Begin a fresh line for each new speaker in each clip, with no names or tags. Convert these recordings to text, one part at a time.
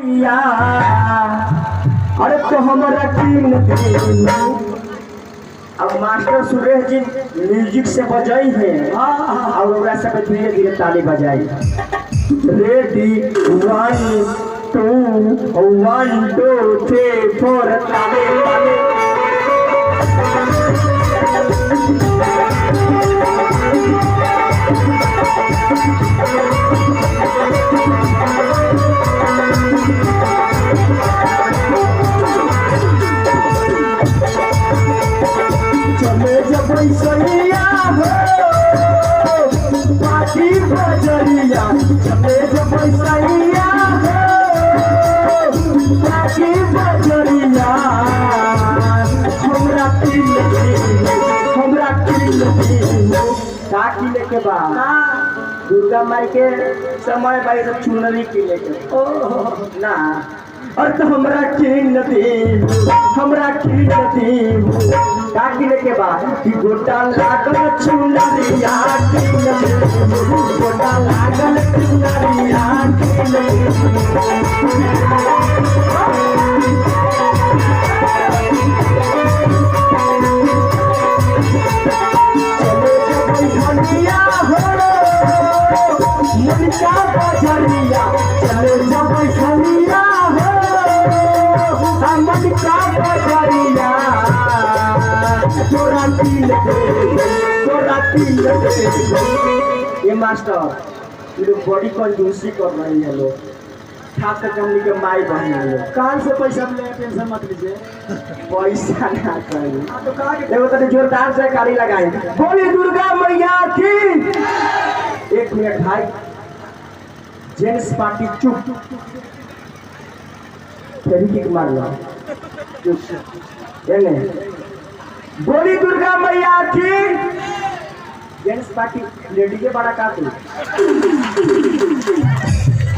चुनरिया अरे तो हमारा कीन दिलो। अब मास्टर सुरेश जी म्यूजिक से बजाई है और ओकरा सब धीरे धीरे ताली बजाई। रेडी 1 2 3 4 ताली ताली। चले जब सैया हो पार्टी बजरिया, चले जब सैया हो पार्टी बजरिया। हमरा किन का किले के बाद दुर्गा माई के समय भाई तो चुनरी किले के ना। और तो हमरा किन देव का किले के बाद कि गोटा लागल चुनरिया गोटा लागल चुनरिया धनिया हो मुनका बजरिया, चले जब धनिया हो मुनका बजरिया। तोरा तिल ये मास्टर ये लोग बड़ी कंजूसी कर रही है लोग। खास करके हमनी के माई बहन लोग कान से पैसा ले, टेंशन मत लीजिए, पैसा ना करी तो का एगो तनी जोरदार से ताली लगाई। बोली दुर्गा मैया की। 1 मिनट भाई, जेंट्स पार्टी चुप, फेविक्विक मार लो चुप। बोली दुर्गा मैया की। जेंट्स पार्टी लेडी के बड़ा काटू।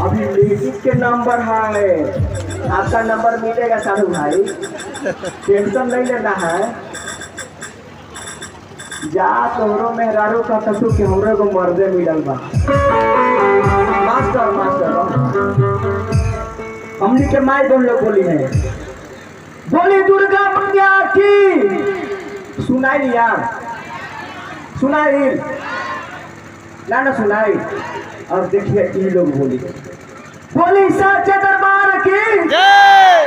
अभी लेडीज के नंबर है, आपका नंबर मिलेगा साधु भाई, टेंशन नहीं लेना है। जा तोहरो मेहरारू का तू कि हमरे को मर्दे मिलल बा। मास्टर हमनी के माई बोल लोग बोली है। बोली दुर्गा मैया की। सुनाई यार, सुनाई ना सुनाई। और देखिए ये लोग बोली सच्चे दरबार की
जय।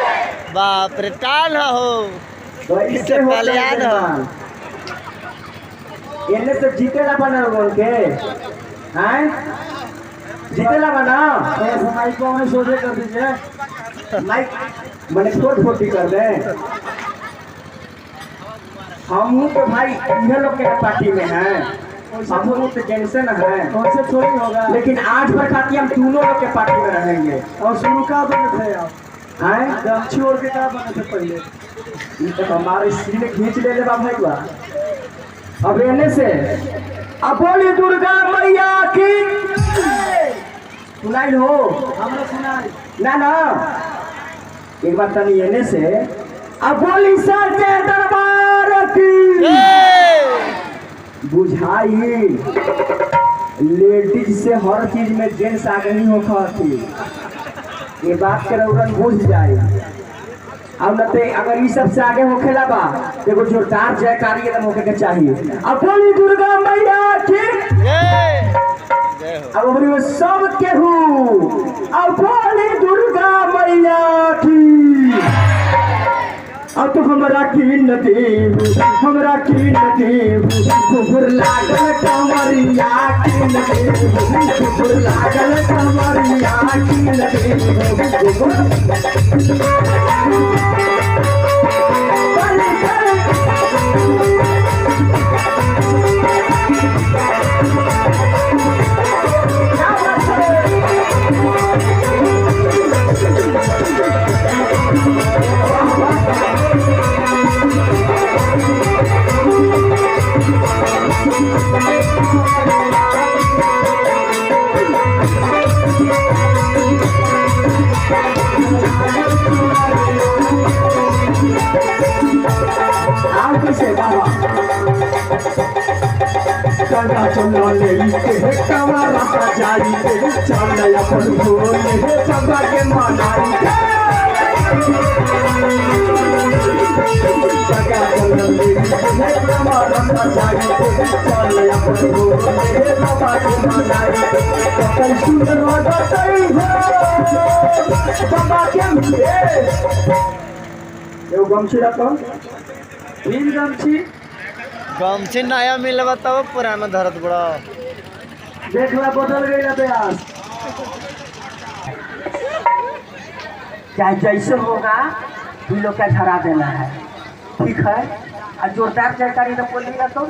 बाप रे टाल हो
इससे
कल्याण हो।
इन्हें से जीतेला बना बोल के हैं, जीतेला बना। माइक को हमें सोचे कर दीजिए, माइक मैंने छोटी कर दे। हम तो भाई ये लोग के पार्टी में हैं, हम लोग तो टेंशन है कौन से थोड़ी होगा। लेकिन आज बरसाती हम दोनों लोग के पार्टी में रहेंगे। और शुरू का बने थे आप हैं, दम छोड़ के क्या बने थे पहले। तो हमारे सीने खींच ले भाई बा। अब एने से अब बोली दुर्गा मैया की। सुनाई हो हमरा सुनाई ना एक बार तनी एने से अब बोली सच्चे दरबार की। बुझाई लेडीज से हर चीज में जेंट्स आगे नहीं हो खाती, ये बात के रौरन बुझ जाए। अब नते अगर ये सबसे आगे होखेला बा देखो जोरदार जयकारी एकदम होके के चाहिए। अब बोली दुर्गा मैया की। अब बोली सब केहू अब बोली दुर्गा मैया की। अब तो हमरा कीन देव कुकुर लागल कमरिया कीन देव, कुकुर लागल कमरिया कीन देव। चला चला ले कमरा जाई चल अपन भोले बाबा के मनाई। सगा चलंदी हे कमर सजाई चल अपन हे बाबा के मनाई कतई सुंदर लगतई हो बाबा के मिले एगो गमछी रखो तीन
गमछी नया मिलबा तब पुराना धरत बड़ा
देखला बदल गई अभ्यास चाहे जैसे होगा तुम लोग का धरा देना है ठीक है और जोरदार जयकारी तो बोलिएगा तो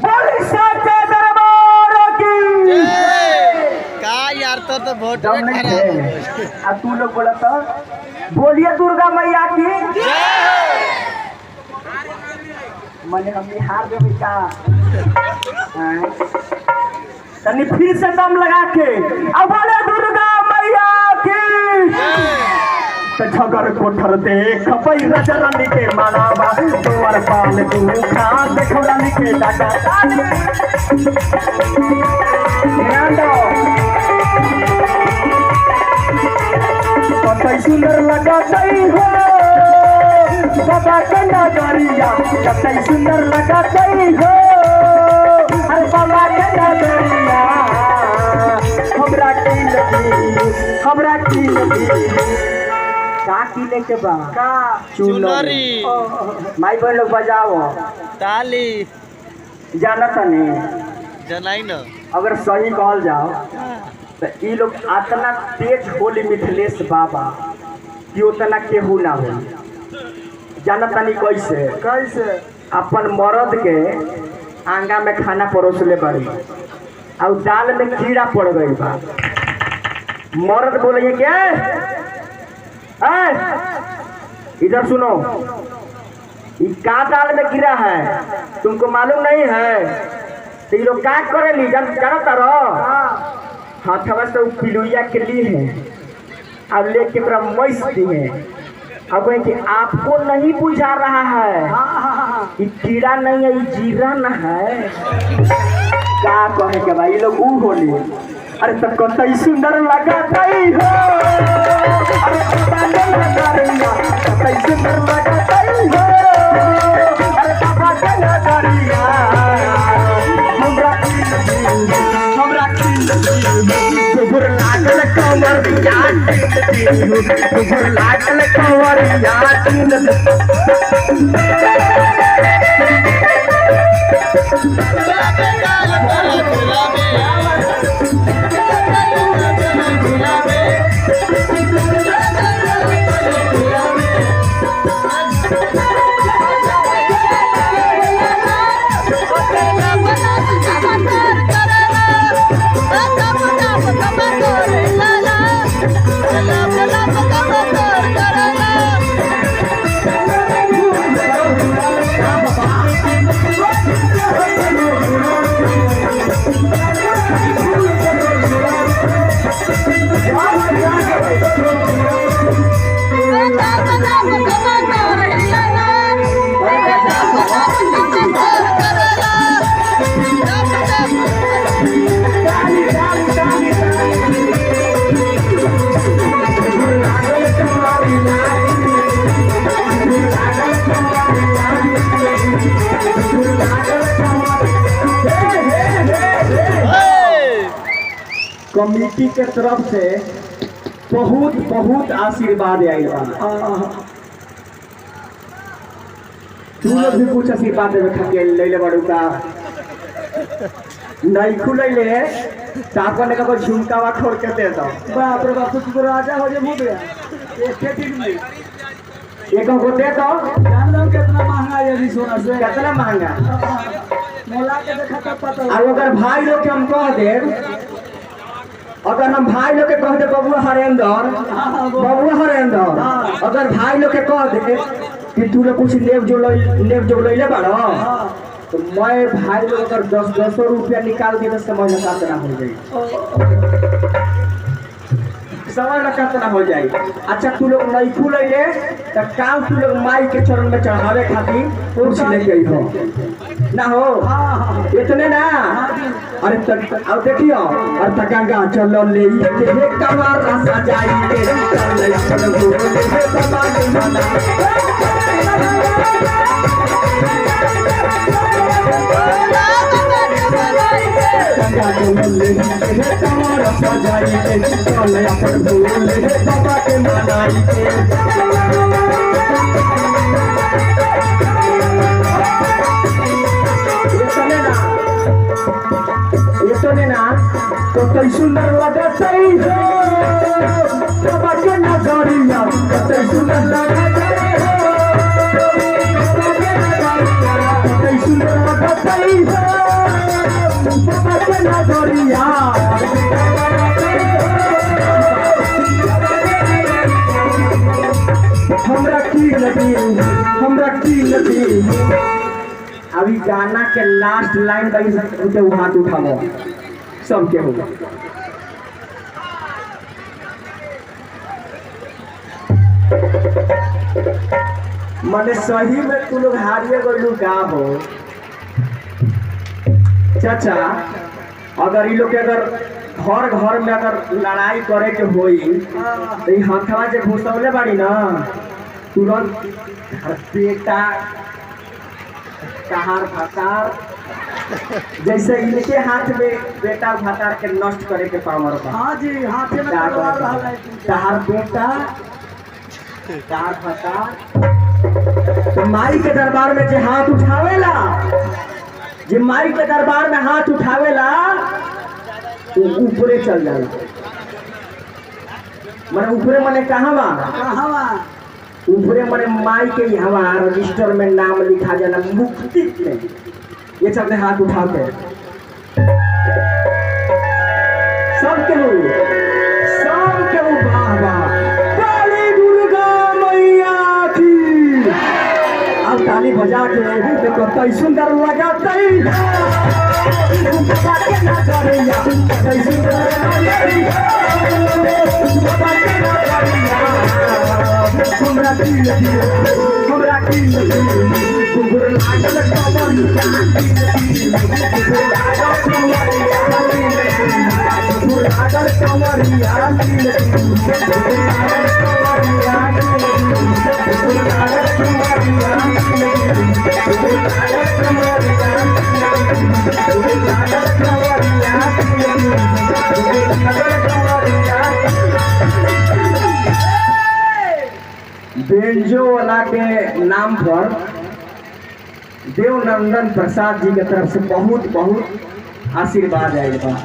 बोली सच्चे दरबार की
का यार तो वोट
दम
में
नहीं
खराब हो
है
गई।
अब तू लोग बोला तो बोलिए दुर्गा मैया की मैंने हम हार देवे का तनी फिर से दम लगा के अब बोले दुर्गा मैया की तो झगर कोठर देख पई रजरनी के मानावा तोर पाल तू खा देखौरानी के दादा ध्यान दो कतई सुंदर लगतई हो बाबा के नगरिया कतई सुंदर लगतई हो अरे बाबा के नगरिया हमरा की लगी का किले के बा का
चुनरी
माई बहन लोग बजाओ
ताली
जानत नहीं
जनाई न
अगर सही कहल जाओ तो ये लोग इतना तेज होली मिथिलेश बाबा कि उतना केहू ना हो जानत नहीं कैसे कैसे अपन मर्द के आंगा में खाना परोसले बड़ी और दाल में कीड़ा पड़ गई बा मर्द बोले क्या इधर सुनो ये का दाल में गिरा है तुमको मालूम नहीं है तो ये लोग क्या करेली जानता रहो हाथवा से पिलुइया के लिए है और लेके पूरा मैस दी है अब कि आपको नहीं बुझा रहा है ये कीड़ा नहीं है ये जीरा न है क्या कहे के भाई ये लोग ऊ होली अरे तो कतई सुंदर लगतई हो अरे कतई सुंदर लगतई हो अरे बाबा के नगरिया हमरा गोबर लागल कमर याद गोबर लागल कमर याद कमेटी के तरफ से बहुत बहुत आशीर्वाद आएगा तू लोग भी कुछ आशीर्वाद देवे खातिर ले ले बड़ू का नहीं खुले ले ताको ने का झुमकावा छोड़ के दे दो बाप रे बाप तू राजा हो जे मुंह गया एक दिन में एक को दे दो जान लो कितना महंगा है ये सोना से कितना महंगा मोला के देखा तब पता और अगर भाई लोग के हम कह दे अगर हम भाई लोग के कह दे बबुआ हरेंद्र अगर भाई लोग के कह दे कि तू लोग कुछ लेब जो ले बाड़ो तो मैं भाई लोग अगर 10 रुपया निकाल दिए तो समझ में कितना हो जाए समझ में कितना हो जाए अच्छा तू लोग नहीं खुले तो काम तू लोग माई के चरण में चढ़ावे खातिर कुछ ले गई हो ना हो इतने ना। अरे अब देखियो और गंगा चलो ले के कमर सजाई के चले चलो हे बाबा के मना गंगा चलो ले के कमर सजाई के चले अपन भोले हे बाबा के मनाई के तो कई सुंदर लगता है बाबा के नजरिया कई सुंदर लगता है कई सुंदर लगता है बाबा के नजरिया हमरा की लगी अभी गाना के लास्ट लाइन बाई उठे हाथ उठाओ सबके होगा माने सही में तू लोग हारिए गलू का हो चाचा। अगर ये लोग के अगर घर में अगर लड़ाई करे के होई तो ये हथवा से घुसौले बाड़ी ना तुरंत बेटा कहार भतार जैसे इनके हाथ में बेटा भतार के नष्ट करे के पावर बा। हाँ जी हाथे में तलवार रहला है कहार बेटा कहार भतार। तो माई के दरबार में जे हाथ उठावेला जे माई के दरबार में हाथ उठावेला वो ऊपरे चल जाला। माने ऊपरे माने कहाँ बा ऊपरे माने माई के हवा रजिस्टर में नाम लिखा जाला मुक्ति में। ये चलते हाथ उठाते सब केहू वाह वाह काली दुर्गा मैया की। अब ताली बजा के देखो कई सुंदर लगाते हमरा की बेंजो वाला के नाम पर देवनंदन प्रसाद जी के तरफ से बहुत बहुत आशीर्वाद आएगा।